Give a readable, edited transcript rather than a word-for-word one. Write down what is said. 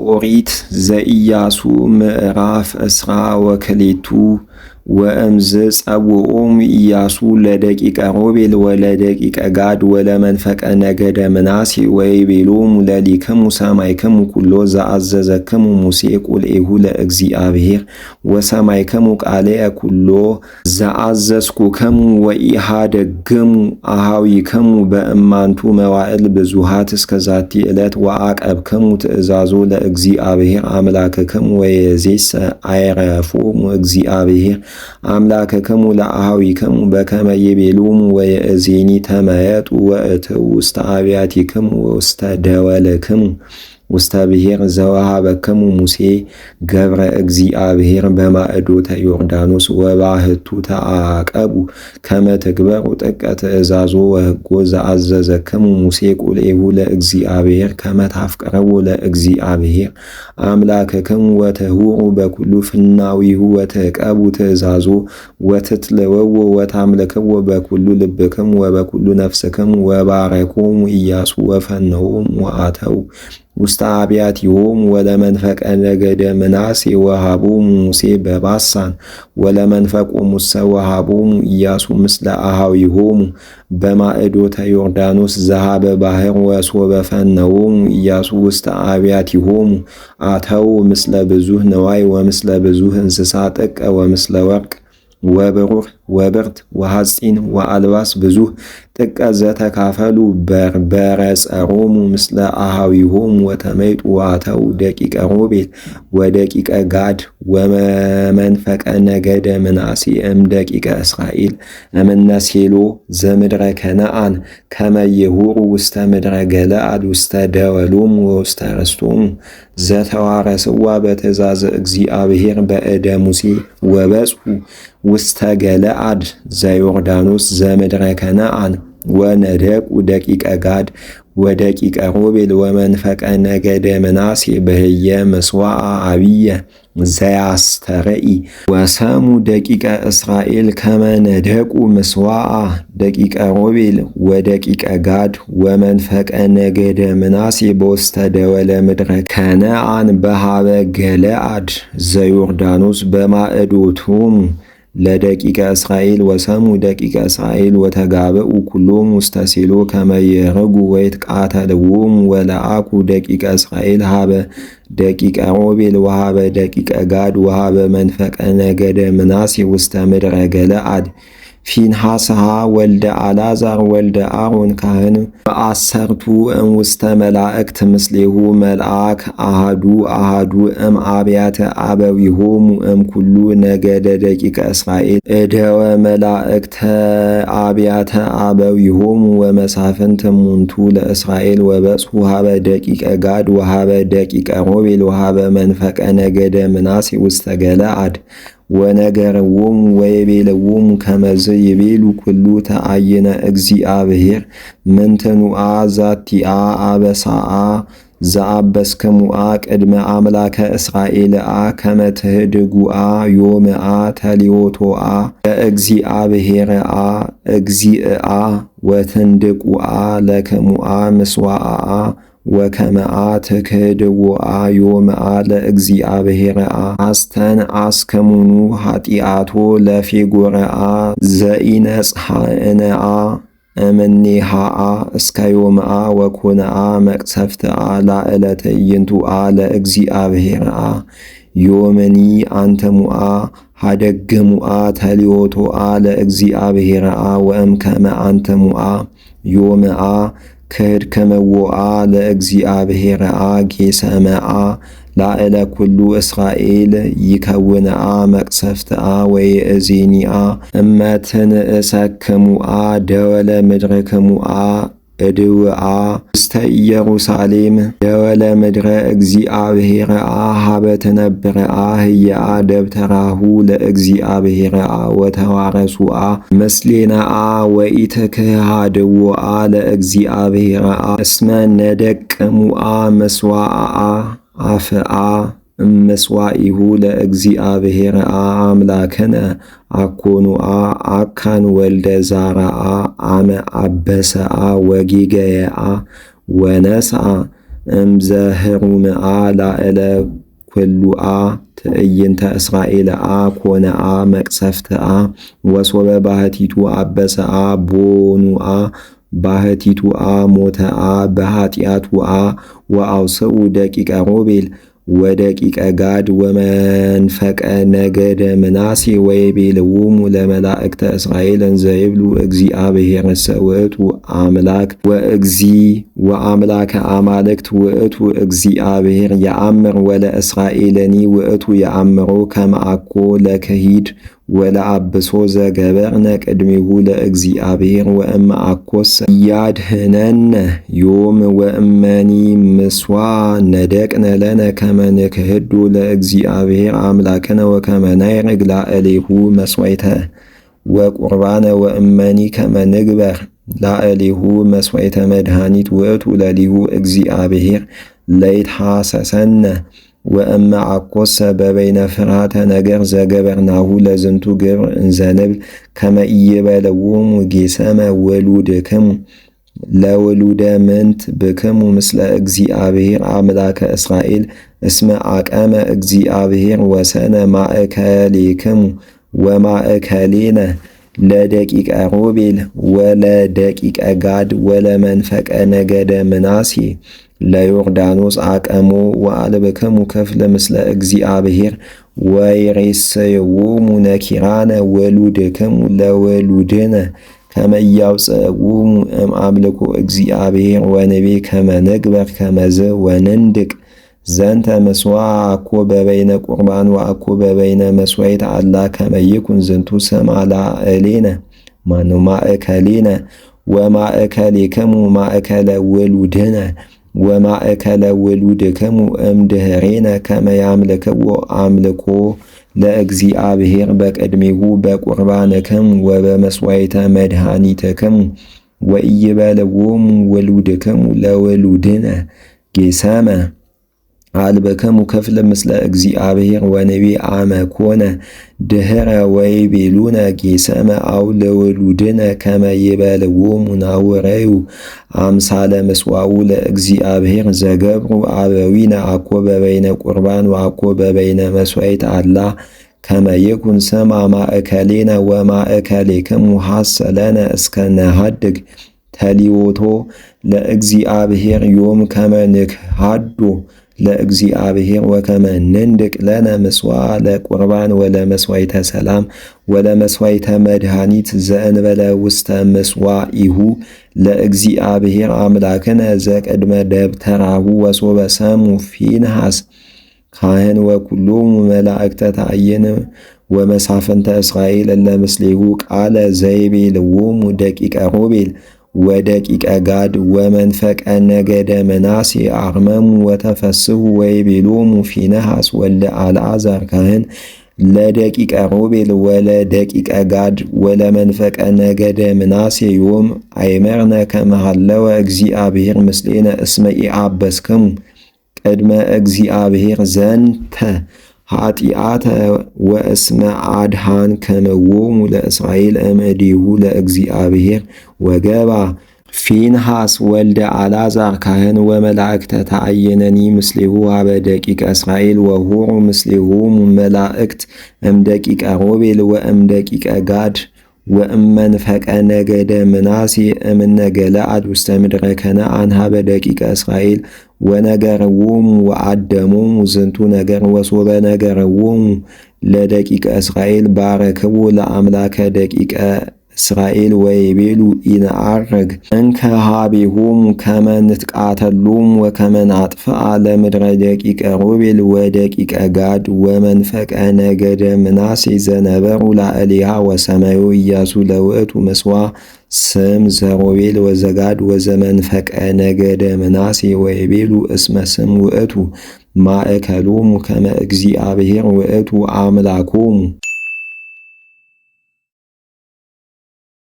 ኦሪት ዘኢያሱ ምዕራፍ እስራ ወክሌቱ ወእምዝ ጸውዖሙ ኢያሱ ለደቂቀ ሮቤል ወለደቂቀ ጋድ ወለመንፈቀ ነገደ ምናሴ ወይቤሎሙ ለሊክሙ ሰማዕክሙ ኩሎ ዘአዘዘክሙ ሙሴ ቁልኤሁ ለእግዚአብሔር ወሰማዕክሙ ቃልየ ኩሎ ዘአዘዝኩክሙ ወኢሃደግሙ አኀዊክሙ በእማንቱ መዋዕል ብዙኃት እስከዛቲ ዕለት ወአቀብክሙ ትእዛዞ ለእግዚአብሔር አምላክክሙ ወየዜሰ አይረፎሙ እግዚአብሔር አምላክክሙ ለአኀዊክሙ በከመ ይቤሎሙ ወየእዜኒ ተመየጡ ወእትዉ ውስተ አብያቲክሙ ውስተ ደወልክሙ ውስተ ብሔር ዘወሃበክሙ ሙሴ ገብረ እግዚአብሔር በማዕዶተ ዮርዳኖስ ወባሕቱ ተዓቀቡ ከመ ትግበሩ ጥቀ ትእዛዞ ወሕጎ ዘአዘዘክሙ ሙሴ ቁልኤሁ ለእግዚአብሔር ከመ ታፍቅረዎ ለእግዚአብሔር አምላክክሙ ወትሁሩ በኩሉ ፍናዊሁ ወትዕቀቡ ትእዛዞ ወትትለወዎ ወታምልክዎ በኩሉ ልብክሙ ወበኩሉ ነፍስክሙ ወባረኮሙ ኢያሱ ወፈነዎሙ ወአተዉ ውስተ አብያቲሆሙ ወለመንፈቀ ነገደ ምናሴ ወሃቦሙ ሙሴ በባሳን ወለመንፈቆሙሰ ወሃቦሙ ኢያሱ ምስለ አኀዊሆሙ በማዕዶተ ዮርዳኖስ ዘኀበ ባሕር ወሶበ ፈነዎሙ ኢያሱ ውስተ አብያቲሆሙ አተዉ ምስለ ብዙኅ ንዋይ ወምስለ ብዙኅ እንስሳ ጥቀ ወምስለ ወርቅ ወብሩር ወብርት ወሐፂን ወአልባስ ብዙኅ ጥቀ ዘተካፈሉ በርበረ ጸሮሙ ምስለ አኀዊሆሙ ወተመይጡ ወአተዉ ደቂቀ ሮቤል ወደቂቀ ጋድ ወመንፈቀ ነገደ ምናሴ እምደቂቀ እስራኤል እምነ ሴሎ ዘምድረ ከነዓን ከመ ይሁሩ ውስተ ምድረ ገለዓድ ውስተ ደወሎሙ ወውስተ ርስቶሙ ዘተዋረስዋ በትእዛዘ እግዚአብሔር በእደ ሙሴ ወበጽሑ ውስተ ገለዓድ ዘዮርዳኖስ ዘምድረ ከነዓን ወነደቁ ደቂቀ ጋድ ወደቂቀ ሮቤል ወመንፈቀ ነገደ ምናሴ በህየ መስዋዕ አብየ ዘያስተርኢ ወሰሙ ደቂቀ እስራኤል ከመ ነደቁ መስዋዕ ደቂቀ ሮቤል ወደቂቀ ጋድ ወመንፈቀ ነገደ ምናሴ በውስተ ደወለ ምድረ ከነዓን በኀበ ገለዓድ ዘዮርዳኖስ በማዕዶቶሙ ለደቂቀ እስራኤል ወሰሙ ደቂቀ እስራኤል ወተጋብኡ ኩሎሙ ውስተ ሴሎ ከመ ይዕርጉ ወይትቃተልዎሙ ወለአኩ ደቂቀ እስራኤል ኀበ ደቂቀ ሮቤል ወኀበ ደቂቀ ጋድ ወኀበ መንፈቀ ነገደ ምናሴ ውስተ ምድረ ገለዓድ ፊንሐስሃ ወልደ አልዓዛር ወልደ አሮን ካህን በአሰርቱ እምውስተ መላእክት ምስሌሁ መልአክ አሃዱ እምአብያተ አበዊሆሙ እምኩሉ ነገደ ደቂቀ እስራኤል እደወ መላእክተ አብያተ አበዊሆሙ ወመሳፍንት እሙንቱ ለእስራኤል ወበጽሑ ኀበ ደቂቀ ጋድ ወኀበ ደቂቀ ሮቤል ወኀበ መንፈቀ ነገደ ምናሴ ውስተ ገለዓድ ወነገርዎሙ ወይቤልዎሙ ከመዝ ይቤሉ ኩሉ ተአይነ እግዚአብሔር ምንትኑአ ዛቲአ አበሳአ ዘአበስክሙአ ቅድመ አምላከ እስራኤልአ ከመ ትህድጉአ ዮምአ ተሊዮቶአ ለእግዚአብሔርአ እግዚእአ ወትንድቁአ ለክሙአ ምስዋዕአ ወከመአ ትክህድዎአ ዮምአ ለእግዚአብሔርአ አስተን አስከሙኑ ኃጢአቶ ለፌጎርአ ዘኢነጽሐእንአ እምኔሃአ እስከ ዮምአ ወኮነአ መቅሰፍትአ ላዕለ ትዕይንቱአ ለእግዚአብሔርአ ዮምኒ አንተሙአ ሀደግሙአ ተሊዮቶአ ለእግዚአብሔርአ ወእምከመ አንተሙአ ዮምአ ክህድክምዎአ ለእግዚአብሔርአ ጌሰመአ ላዕለ ኩሉ እስራኤል ይከውንአ መቅሰፍትአ ወይእዜኒአ እመ ትንእሰክሙአ ደወለ ምድርክሙአ እድውአ ውስተ ኢየሩሳሌም ደወለ ምድረ እግዚአብሔርአ ኀበ ትነብርአ ህየአ ደብተራሁ ለእግዚአብሔርአ ወተዋረሱአ ምስሌነአ ወኢትክሃድዎአ ለእግዚአብሔርአ እስመ ነደቅሙአ መስዋዕአ አፍአ እምስዋኢሁ ለእግዚአብሔርአ አምላክነ አኮኑአ አካን ወልደ ዛራአ አመ አበሰአ ወጊገየአ ወነስአ እምዘህሩምአ ላዕለ ኩሉአ ትዕይንተ እስራኤልአ ኮነአ መቅሰፍትአ ወሶበ ባህቲቱ አበሰአ ቦኑአ ባህቲቱአ ሞተአ በኃጢአቱአ ወአውስኡ ደቂቀ ሮቤል ወደቂቀ ጋድ ወመንፈቀ ነገደ ምናሴ ወይቤልዎሙ ለመላእክተ እስራኤል እንዘ ይብሉ እግዚአብሔርሰ ውእቱ አምላክ ወአምላከ አማልክት ውእቱ እግዚአብሔር የአምር ወለእስራኤልኒ ውእቱ የአምሮ ከመ አኮ ለክሂድ ወለአብሶ ዘገበርነ ቅድሚሁ ለእግዚአብሔር ወእመ አኮሰ ያድህነነ ዮም ወእመኒ ምስዋ ነደቅነ ለነ ከመ ንክህዱ ለእግዚአብሔር አምላክነ ወከመ ናይርግ ላዕሌሁ መስዋዕተ ወቁርባነ ወእመኒ ከመ ንግበር ላዕሌሁ መስዋዕተ መድኃኒት ውእቱ ለሊሁ እግዚአብሔር ለይትሐሰሰነ ወእመ አኮሰ በበይነ ፍርሃተ ነገር ዘገበርናሁ ለዝንቱ ግብር እንዘንብል ከመ ኢይበልዎሙ ጌሰመ ወሉድክሙ ለውሉደ ምንት ብክሙ ምስለ እግዚአብሔር አምላከ እስራኤል እስመ አቀመ እግዚአብሔር ወሰነ ማእከሌክሙ ወማእከሌነ ለደቂቀ ሮቤል ወለደቂቀ ጋድ ወለመንፈቀ ነገደ ምናሴ ለዮርዳኖስ አቀሞ ወአልብክሙ ክፍለ ምስለ እግዚአብሔር ወይሬሰዮሙ ነኪራነ ወሉድክሙ ለወሉድነ ከመ ያውፅኡሙ እምአምልኮ እግዚአብሔር ወንቤ ከመ ንግበር ከመዝ ወንንድቅ ዘንተ ምስዋዕ አኮ በበይነ ቁርባን ወአኮ በበይነ መስዋዕት አላ ከመ ይኩን ዝንቱ ሰማ ላዕሌነ ማእከሌነ ወማእከሌክሙ ማእከለ ውሉድነ ወማእከለ ውሉድክሙ እምድኅሬነ ከመ ያምልክዎ አምልኮ ለእግዚአብሔር በቅድሚሁ በቁርባንክሙ ወበመስዋዕተ መድኃኒትክሙ ወኢይበልዎሙ ውሉድክሙ ለውሉድነ ጌሰመ አልበክሙ ክፍለ ምስለ እግዚአብሔር ወንቤ አመ ኮነ ድኅረ ወይቤሉነ ጌሰመ አው ለውሉድነ ከመ ይበልዎሙ ናውረዩ አምሳለ ምስዋዑ ለእግዚአብሔር ዘገብሩ አበዊነ አኮ በበይነ ቁርባን ወአኮ በበይነ መስዋዕት አላ ከመ ይኩን ሰማ ማእከሌነ ወማእከሌክሙ ሐሰለነ እስከ ነሃድግ ተሊዎቶ ለእግዚአብሔር ዮም ከመ ንክሃዶ ለእግዚአብሔር ወከመ ንንድቅ ለነ ምስዋዕ ለቁርባን ወለመስዋዕተ ሰላም ወለመስዋዕተ መድኃኒት ዘእንበለ ውስተ ምስዋዒሁ ለእግዚአብሔር አምላክነ ዘቅድመ ደብተራሁ ወሶበ ሰሙ ፊንሐስ ካህን ወኩሎሙ መላእክተ ተአይን ወመሳፍንተ እስራኤል እለ ምስሌሁ ቃለ ዘይቤልዎሙ ደቂቀ ሮቤል ወደቂቀ ጋድ ወመንፈቀ ነገደ ምናሴ አርመሙ ወተፈስሑ ወይቤሎሙ ፊንሐስ ወልደ አልዓዛር ካህን ለደቂቀ ሮቤል ወለደቂቀ ጋድ ወለመንፈቀ ነገደ ምናሴ ዮም አይመርነ ከመ ሀለወ እግዚአብሔር ምስሌነ እስመ ኢዐበስክሙ ቅድመ እግዚአብሔር ዘንተ ኃጢአተ ወእስመ አድኃንክምዎሙ ለእስራኤል እምእዴሁ ለእግዚአብሔር ወገባ ፊንሐስ ወልደ አልዓዛር ካህን ወመላእክተ ተአየነኒ ምስሌሁ ሀበ ደቂቀ እስራኤል ወሆሩ ምስሌሆሙ መላእክት እምደቂቀ ሮቤል ወእምደቂቀ ጋድ ወእመንፈቀ ነገደ ምናሴ እምነ ገለዓድ ውስተ ምድረ ከነዓን ሀበ ደቂቀ እስራኤል ወነገርዎሙ ወአደሞሙ ዝንቱ ነገር ወሶበ ነገርዎሙ ለደቂቀ እስራኤል ባረክዎ ለአምላከ ደቂቀ እስራኤል ወይቤሉ ኢነዐርግ እንከ ሀቤሆሙ ከመ ንትቃተሎሙ ወከመ ናጥፍአ ለምድረ ደቂቀ ሮቤል ወደቂቀ ጋድ ወመንፈቀ ነገደ ምናሴ ዘነበሩ ላዕሌሃ ወሰመዮ ኢያሱ ለውእቱ ምስዋዕ ስም ዘሮቤል ወዘጋድ ወዘመንፈቀ ነገደ ምናሴ ወይቤሉ እስመ ስም ውእቱ ማእከሎሙ ከመ እግዚአብሔር ውእቱ አምላኮሙ